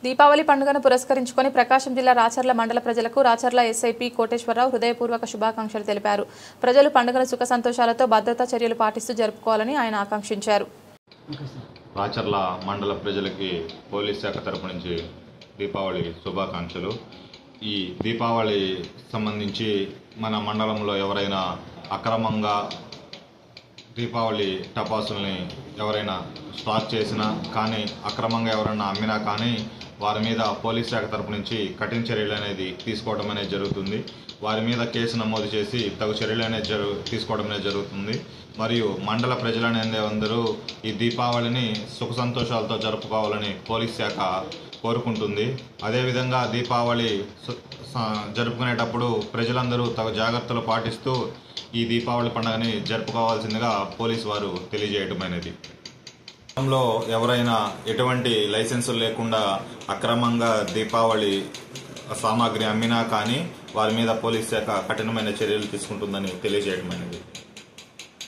దీపావళి పండుగను పురస్కరించుకొని ప్రకాశం జిల్లా రాచర్ల మండల ప్రజలకు రాచర్ల ఎస్ఐపి కోటేశ్వరరావు హృదయపూర్వక శుభాకాంక్షలు తెలిపారు. ప్రజలు పండుగను సుఖ సంతోషాలతో భద్రతా చర్యలు పాటిస్తూ జరుపుకోవాలని ఆయన ఆకాంక్షించారు. రాచర్ల మండల ప్రజలకి పోలీస్ శాఖ తరపు నుంచి దీపావళి శుభాకాంక్షలు. ఈ దీపావళి సంబంధించి మన మండలంలో ఎవరైనా అక్రమంగా దీపావళి టపాసుల్ని ఎవరైనా స్టాక్ చేసినా కానీ అక్రమంగా ఎవరైనా అమ్మినా కానీ వారి మీద పోలీస్ శాఖ తరపు నుంచి కఠిన చర్యలు అనేది తీసుకోవడం అనేది జరుగుతుంది. వారి మీద కేసు నమోదు చేసి తగు చర్యలు అనేది తీసుకోవడం అనేది జరుగుతుంది. మరియు మండల ప్రజలనేది అందరూ ఈ దీపావళిని సుఖ సంతోషాలతో జరుపుకోవాలని పోలీస్ శాఖ కోరుకుంటుంది. అదేవిధంగా దీపావళి జరుపుకునేటప్పుడు ప్రజలందరూ తగు జాగ్రత్తలు పాటిస్తూ ఈ దీపావళి పండుగని జరుపుకోవాల్సిందిగా పోలీసు వారు తెలియజేయటమైనది. లో ఎవరైనా ఎటువంటి లైసెన్సులు లేకుండా అక్రమంగా దీపావళి సామాగ్రి అమ్మినా కానీ వారి మీద పోలీస్ శాఖ కఠినమైన చర్యలు తీసుకుంటుందని తెలియజేయటమైనది.